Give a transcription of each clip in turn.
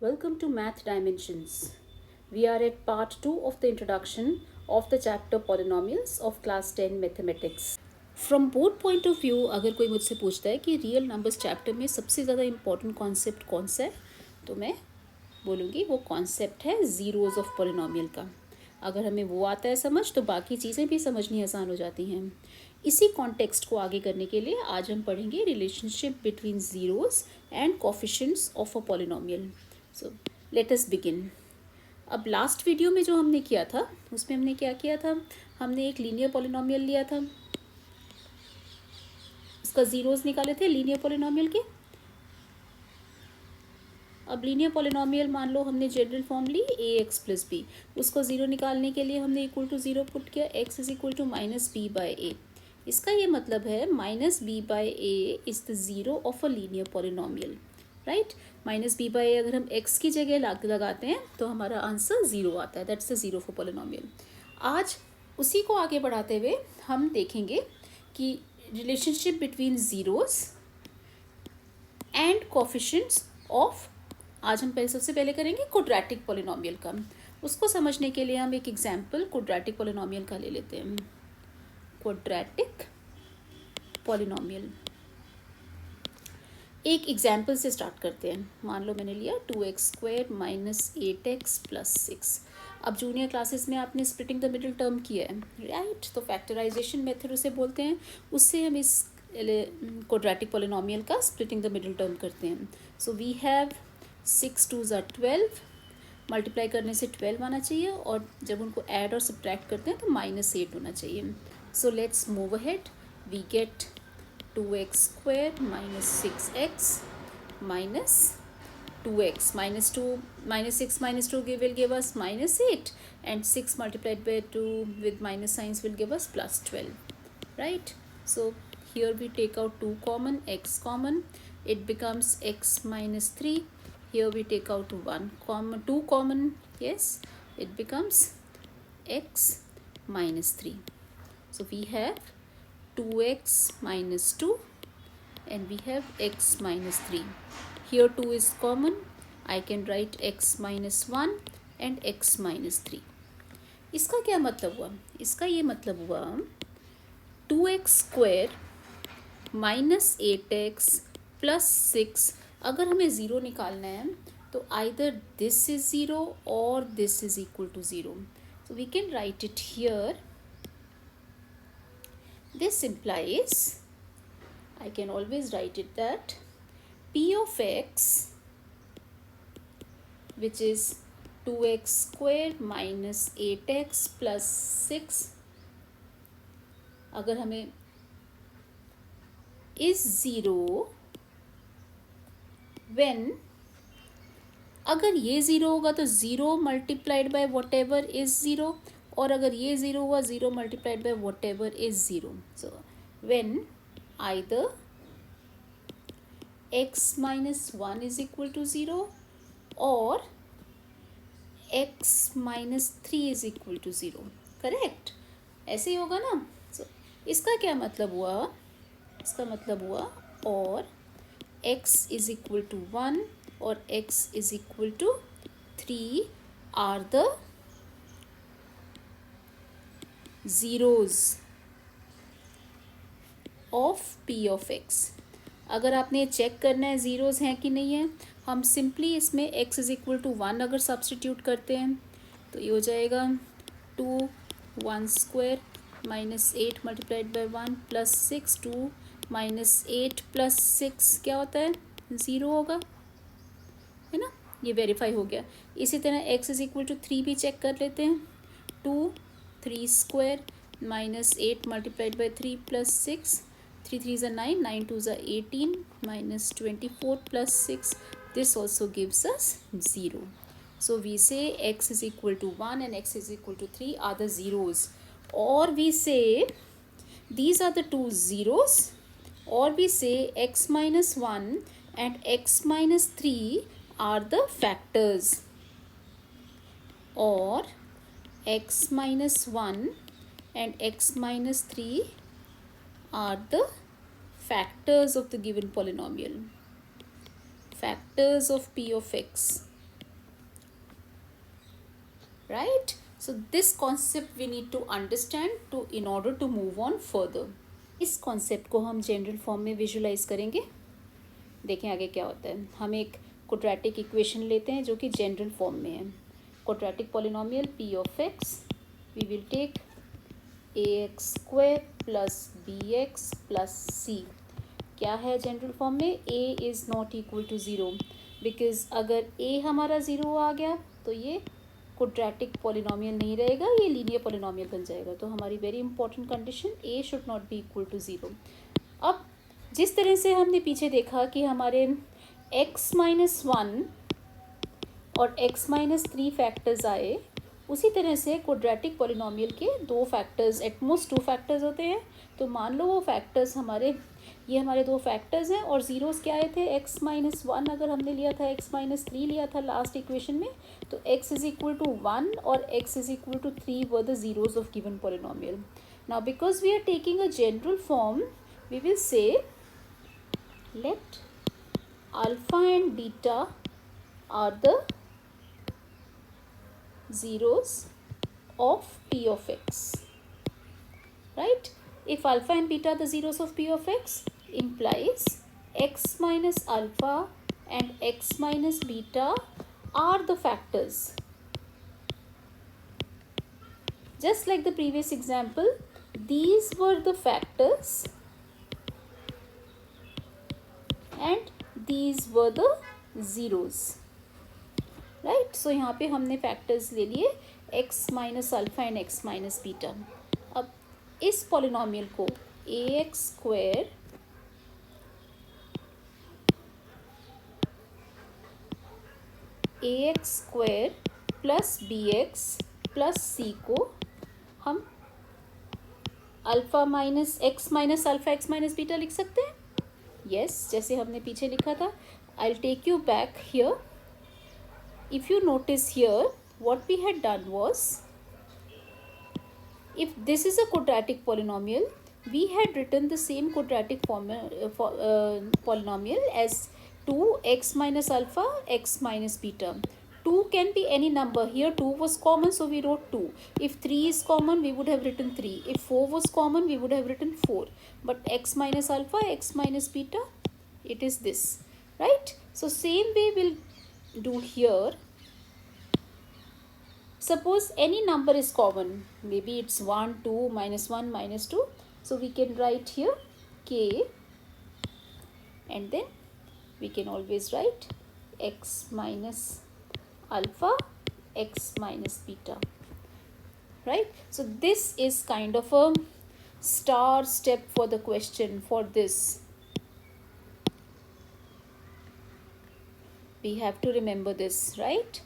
Welcome to Math Dimensions. We are at part 2 of the introduction of the chapter Polynomials of class 10 Mathematics. From board point of view, अगर कोई मुझसे पूछता है कि real numbers chapter में सबसे ज़्यादा इम्पोर्टेंट कॉन्सेप्ट कौन सा है, तो मैं बोलूँगी वो कॉन्सेप्ट है ज़ीरोज़ ऑफ पोलिनोमियल का. अगर हमें वो आता है समझ तो बाकी चीज़ें भी समझनी आसान हो जाती हैं. इसी कॉन्टेक्स्ट को आगे करने के लिए आज हम पढ़ेंगे relationship between zeros and coefficients of a polynomial. So let us begin. अब लास्ट वीडियो में जो हमने किया था उसमें हमने क्या किया था, हमने एक लीनियर पोलिनोमियल लिया था, उसका ज़ीरोज़ निकाले थे लीनियर पोलिनोमियल के. अब लीनियर पोलिनोमियल मान लो हमने जनरल फॉर्म ली ए एक्स प्लस बी, उसको ज़ीरो निकालने के लिए हमने इक्वल टू ज़ीरो पुट किया, x is equal to minus b by a. इसका ये मतलब है minus b by a is the zero of a linear polynomial, right. Minus b by a अगर हम एक्स की जगह लगाते हैं तो हमारा आंसर ज़ीरो आता है, that's the zero for polynomial. आज उसी को आगे बढ़ाते हुए हम देखेंगे कि relationship between zeros and coefficients of, आज हम सबसे पहले करेंगे क्वाड्रेटिक पोलिनोमियल का. उसको समझने के लिए हम एक एग्जांपल क्वाड्रेटिक पोलिनोमियल का ले लेते हैं. क्वाड्रेटिक पोलिनोमियल एक एग्जांपल से स्टार्ट करते हैं. मान लो मैंने लिया 2x² माइनस 8x प्लस 6. अब जूनियर क्लासेस में आपने स्प्लिटिंग द मिडिल टर्म किया है, राइट. तो फैक्टराइजेशन मेथड उसे बोलते हैं. उससे हम इस क्वाड्रेटिक पोलिनोमियल का स्प्लिटिंग द मिडिल टर्म करते हैं. सो वी हैव 6 2 ज़ा 12, मल्टीप्लाई करने से 12 आना चाहिए और जब उनको ऐड और सब्ट्रैक्ट करते हैं तो -8 होना चाहिए. So let's move ahead. We get 2x² minus 6x minus 2x minus 2 minus 6 minus 2 will give us -8, and 6 multiplied by 2 with minus signs will give us +12, right. So here we take out 2 common, x common, it becomes x minus 3. Here we take out 1 common, 2 common, yes, it becomes x minus 3. So we have 2x minus 2 and we have x minus 3. Here 2 is common. I can write x minus 1 and x minus 3. इसका क्या मतलब हुआ? इसका ये मतलब हुआ 2x² minus 8x plus 6. अगर हमें ज़ीरो निकालना है तो either this is 0 or this is equal to 0. So we can write it here. This implies, I can always write it that p of x, which is 2x² minus 8x plus 6, अगर हमें is 0 when, अगर ये zero होगा तो zero multiplied by what ever is zero, और अगर ये zero हुआ zero multiplied by what ever is zero. So when either x minus 1 is equal to 0 or x minus 3 is equal to 0, correct. ऐसे ही होगा ना. सो इसका क्या मतलब हुआ? इसका मतलब हुआ और x is equal to 1 और x is equal to 3 are the zeros of p of x. अगर आपने चेक करना है ज़ीरोज़ हैं कि नहीं है, हम सिंपली इसमें x इज़ इक्वल टू 1 अगर सब्सटीट्यूट करते हैं तो ये हो जाएगा 2 1² minus 8 multiplied by 1 plus 6, 2 minus 8 plus 6 क्या होता है? ज़ीरो होगा, है ना. ये वेरीफाई हो गया. इसी तरह x इज़ इक्वल टू 3 भी चेक कर लेते हैं. 2 3² minus 8 multiplied by 3 plus 6, 3 3 are 9, 9 2 are 18, minus 24 plus 6. This also gives us 0. So we say x is equal to 1 and x is equal to 3 are the zeros. Or we say these are the two zeros. Or we say x minus 1 and x minus 3 are the factors. Or x minus 1 and x minus 3 are the factors of the given polynomial. Factors of p of x. right? So this concept we need to understand to in order to move on further. इस concept को हम general form में visualise करेंगे. देखें आगे क्या होता है. हम एक क्वाड्रेटिक इक्वेशन लेते हैं जो कि जनरल फॉर्म में है. Quadratic polynomial p of x, we will take a x square plus b x plus c. क्या है जनरल फॉर्म में? A is not equal to zero, because अगर ए हमारा ज़ीरो आ गया तो ये क्वाड्रेटिक पॉलिनोमियल नहीं रहेगा, ये लीनियर पॉलिनोमियल बन जाएगा. तो हमारी very important condition, A should not be equal to zero. अब जिस तरह से हमने पीछे देखा कि हमारे x-1 और x-3 फैक्टर्स आए, उसी तरह से क्वाड्रेटिक पॉलिनोमियल के दो फैक्टर्स, एटमोस्ट 2 फैक्टर्स होते हैं. तो मान लो वो फैक्टर्स ये हमारे दो फैक्टर्स हैं और ज़ीरोस क्या आए थे? x-1 अगर हमने लिया था, x-3 लिया था लास्ट इक्वेशन में, तो x इज इक्वल टू 1 और x is equal to 3 were the zeros of given polynomial. Now because we are taking a general form, we will say let alpha and beta are the zeros of p of x, right? If alpha and beta are the zeros of p of x, implies x minus alpha and x minus beta are the factors. Just like the previous example, these were the factors and these were the zeros, right? So यहाँ पे हमने factors ले लिए x minus alpha and x minus beta. अब इस polynomial को a x square plus b x plus c को हम alpha minus x minus alpha x minus beta लिख सकते हैं. yes, जैसे हमने पीछे लिखा था. I'll take you back here. If you notice here, what we had done was, if this is a quadratic polynomial, we had written the same quadratic polynomial as 2x minus alpha x minus beta. 2 can be any number. Here 2 was common, so we wrote 2. If 3 is common, we would have written 3. If 4 was common, we would have written 4. But x minus alpha, x minus beta, it is this, right? So same way we'll do here. Suppose any number is common, maybe it's 1, 2, minus 1, minus 2. So we can write here k, and then we can always write x minus alpha, x minus beta, right? So this is kind of a star step for the question for this. We have to remember this, right?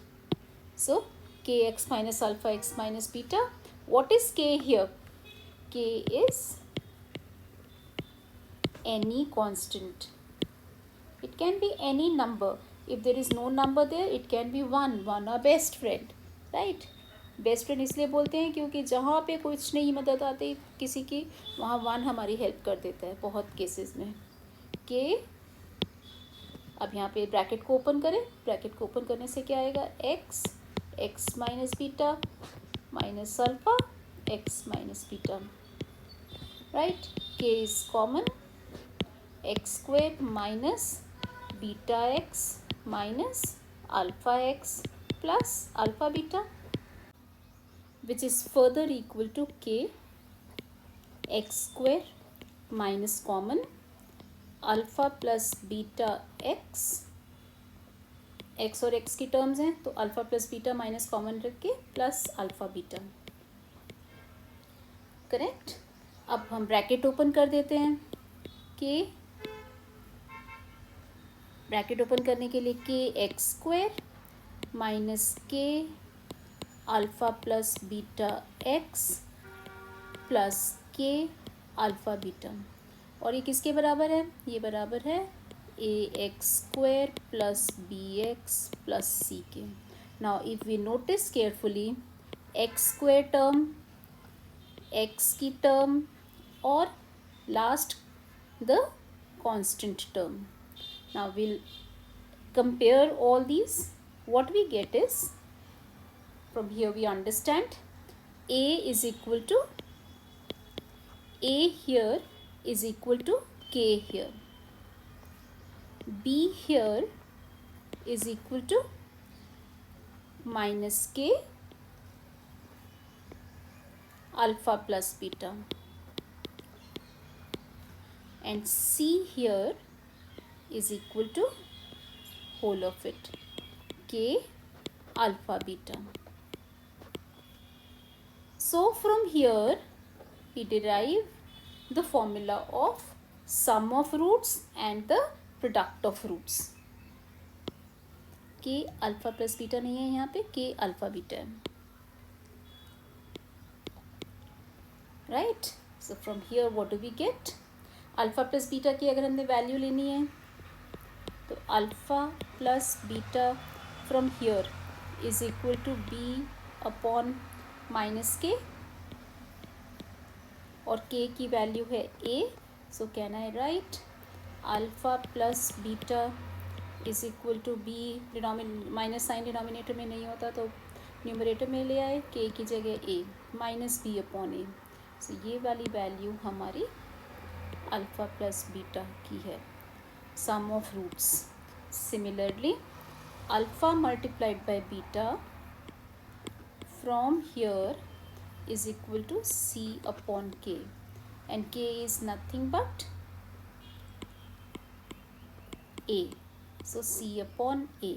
So kx minus alpha x minus beta. What is k here? K is any constant. It can be any number. If there is no number there, it can be one our best friend, right? Best friend इसलिए बोलते हैं क्योंकि जहाँ पे कुछ नहीं मदद आती किसी की, वहाँ वन हमारी हेल्प कर देता है बहुत केसेस में. के, अब यहाँ पे ब्रैकेट को ओपन करें. ब्रैकेट को ओपन करने से क्या आएगा? X, x minus beta minus alpha, x minus beta, right? K is common. X square minus beta x minus alpha x plus alpha beta, which is further equal to k. X square minus common alpha plus beta x. x और x की terms हैं तो alpha plus beta minus common रख के plus alpha beta, correct? अब हम bracket open कर देते हैं. k, ब्रैकेट ओपन करने के लिए k x square minus k alpha plus beta x plus k alpha beta, और ये किसके बराबर है? ये बराबर है a x square plus b x plus c k. Now if we notice carefully, x square term, x की term और last the constant term. Now will compare all these. What we get is From here we understand A is equal to A here is equal to K here. B here is equal to minus K alpha plus beta. And C here is equal to whole of it, K alpha beta. So from here we derive the formula of sum of roots and the product of roots. K alpha plus beta नहीं है यहाँ पे, K alpha beta है. Right? So from here what do we get? Alpha plus beta की अगर हमने value लेनी है तो alpha plus beta from here is equal to B upon minus K और K की वैल्यू है A. So can I write alpha plus beta is equal to B, minus sign denominator में नहीं होता तो न्यूमरेटर में ले आए, K की जगह A minus B upon A. So ये वाली वैल्यू हमारी अल्फ़ा प्लस बीटा की है, sum of roots. Similarly alpha multiplied by beta from here is equal to C upon K and K is nothing but A. So C upon A,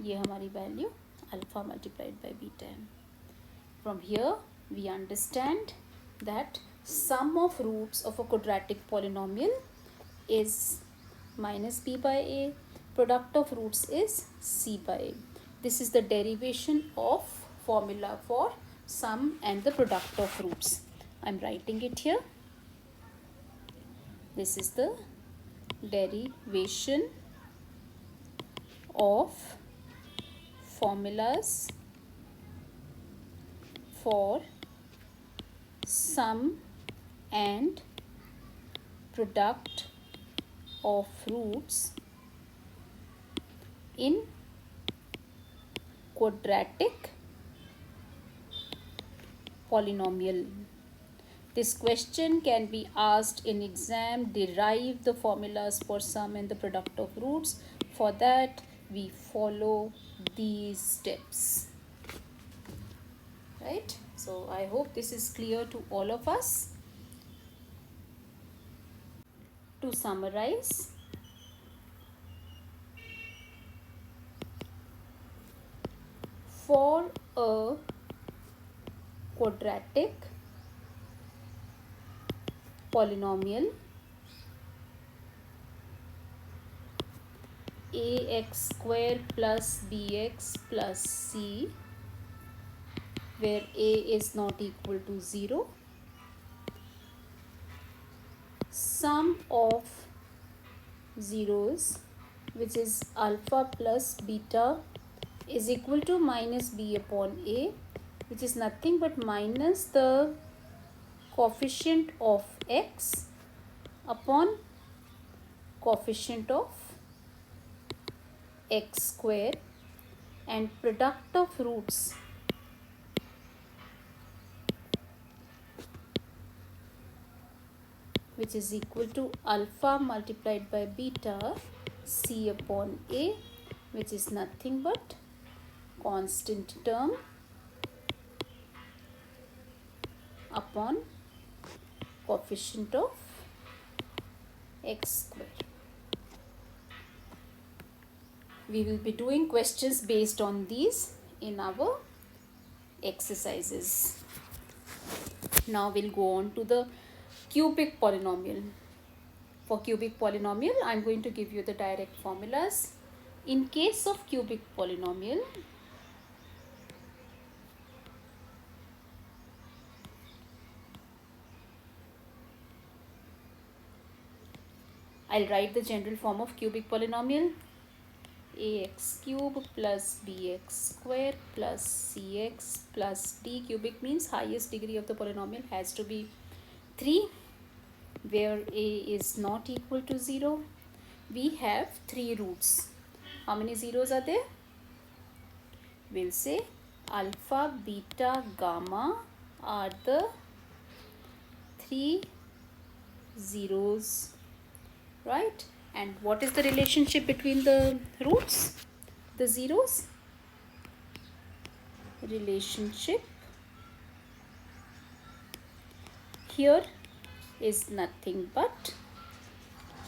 ये हमारी value alpha multiplied by beta है. From here we understand that sum of roots of a quadratic polynomial is minus B by A, product of roots is C by A. This is the derivation of formula for sum and the product of roots. I am writing it here. This is the derivation of formulas for sum and product of roots in quadratic polynomial. This question can be asked in exam. Derive the formulas for sum and the product of roots. For that we follow these steps. Right? So I hope this is clear to all of us. To summarize, for a quadratic polynomial ax square plus bx plus c, where a is not equal to 0, sum of zeros, which is alpha plus beta, is equal to minus b upon a, which is nothing but minus the coefficient of x upon coefficient of x square, and product of roots which is equal to alpha multiplied by beta c upon a, which is nothing but constant term upon coefficient of x square. We will be doing questions based on these in our exercises. Now we'll go on to the cubic polynomial. For cubic polynomial, I am going to give you the direct formulas. In case of cubic polynomial, I'll write the general form of cubic polynomial: ax cube plus bx square plus cx plus d. Cubic means highest degree of the polynomial has to be 3, where a is not equal to 0. We have 3 roots. How many zeros are there? We'll say alpha, beta, gamma are the three zeros, right? And what is the relationship between the roots, the zeros? Relationship here is nothing but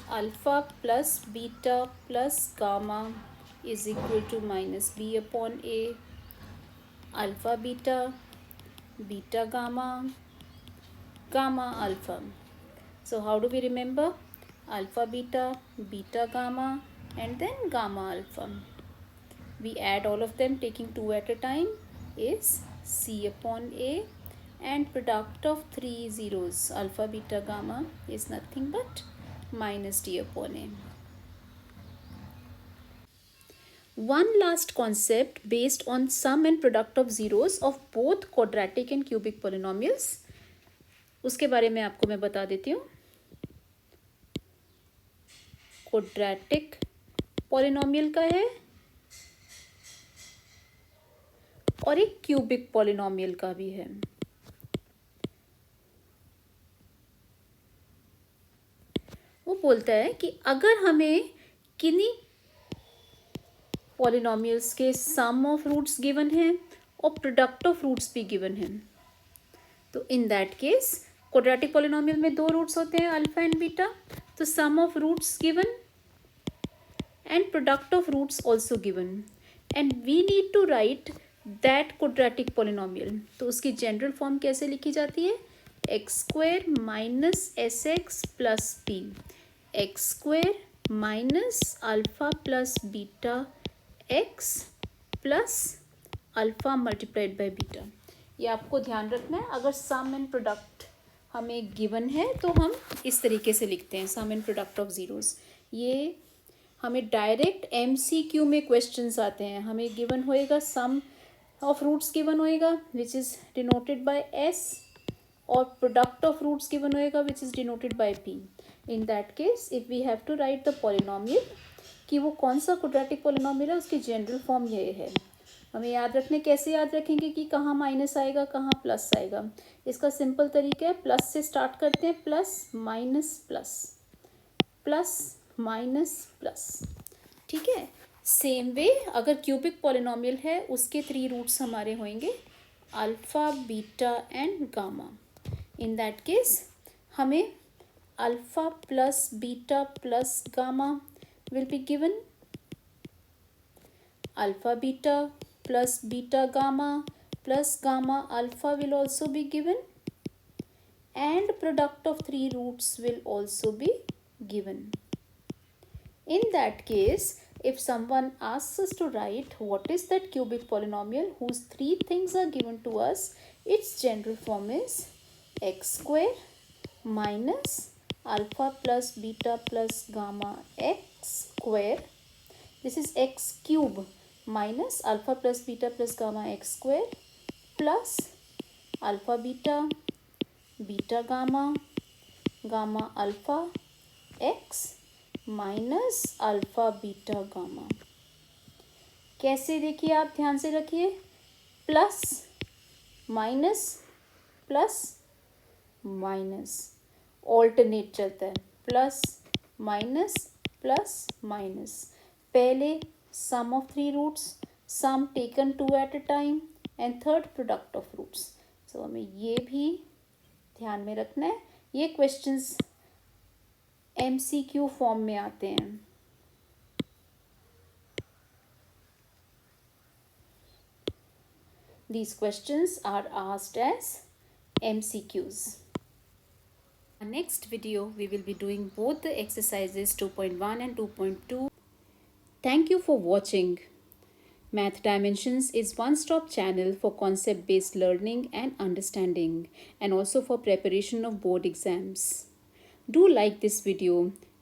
alpha plus beta plus gamma is equal to minus b upon a, alpha beta, beta gamma, gamma alpha. So how do we remember? Alpha beta, beta gamma, and then gamma alpha. We add all of them taking 2 at a time is c upon a, and product of three zeros alpha, beta, gamma is nothing but minus d upon a. One last concept based on sum and product of zeros of both quadratic and cubic polynomials, उसके बारे में आपको मैं बता देती हूँ. Quadratic polynomial का है और एक क्यूबिक पॉलिनोमियल का भी है. वो बोलता है कि अगर हमें किन्हीं पॉलिनोमियल्स के सम ऑफ रूट्स गिवन हैं और प्रोडक्ट ऑफ रूट्स भी गिवन हैं, तो in that case quadratic polynomial में दो रूट्स होते हैं अल्फा एंड बीटा, तो sum of roots given and product of roots also given, and we need to write that quadratic polynomial. तो उसकी जनरल फॉर्म कैसे लिखी जाती है? X square minus S x plus P, x square minus alpha plus beta x plus alpha multiplied by beta. ये आपको ध्यान रखना है. अगर सम एंड प्रोडक्ट हमें गिवन है तो हम इस तरीके से लिखते हैं, सम एंड प्रोडक्ट ऑफ ज़ीरोज़. ये हमें डायरेक्ट MCQ में क्वेश्चंस आते हैं. हमें गिवन होएगा सम ऑफ रूट्स गिवन होएगा which is denoted by S, और प्रोडक्ट ऑफ रूट्स गिवन होएगा which is denoted by P. In that case if we have to write the polynomial कि वो कौन सा क्वाड्रेटिक पॉलिनोमियल है, उसकी जनरल फॉर्म ये है. हमें याद रखने, कैसे याद रखेंगे कि कहाँ माइनस आएगा कहाँ प्लस आएगा? इसका सिंपल तरीका है, प्लस से स्टार्ट करते हैं, plus minus plus, plus minus plus. ठीक है. सेम वे अगर क्यूबिक पॉलिनोमियल है उसके थ्री रूट्स हमारे होंगे alpha, beta and gamma. In that case हमें alpha plus beta plus gamma will be given, alpha beta plus beta gamma plus gamma alpha will also be given, and product of three roots will also be given. In that case, if someone asks us to write what is that cubic polynomial whose three things are given to us, its general form is x square minus alpha plus beta plus gamma x square. This is x cube minus alpha plus beta plus gamma x square plus alpha beta, beta gamma, gamma alpha x minus alpha beta gamma. कैसे देखिए आप ध्यान से रखिए, plus minus plus minus alternate चलता है, plus minus plus minus. पहले sum of three roots, sum taken two at a time, and third product of roots. So हमें ये भी ध्यान में रखना है. ये क्वेश्चंस MCQ फॉर्म में आते हैं. These questions are asked as MCQs. In the next video, we will be doing both the exercises 2.1 and 2.2. Thank you for watching. Math Dimensions is one-stop channel for concept-based learning and understanding, and also for preparation of board exams. Do like this video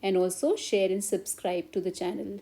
and also share and subscribe to the channel.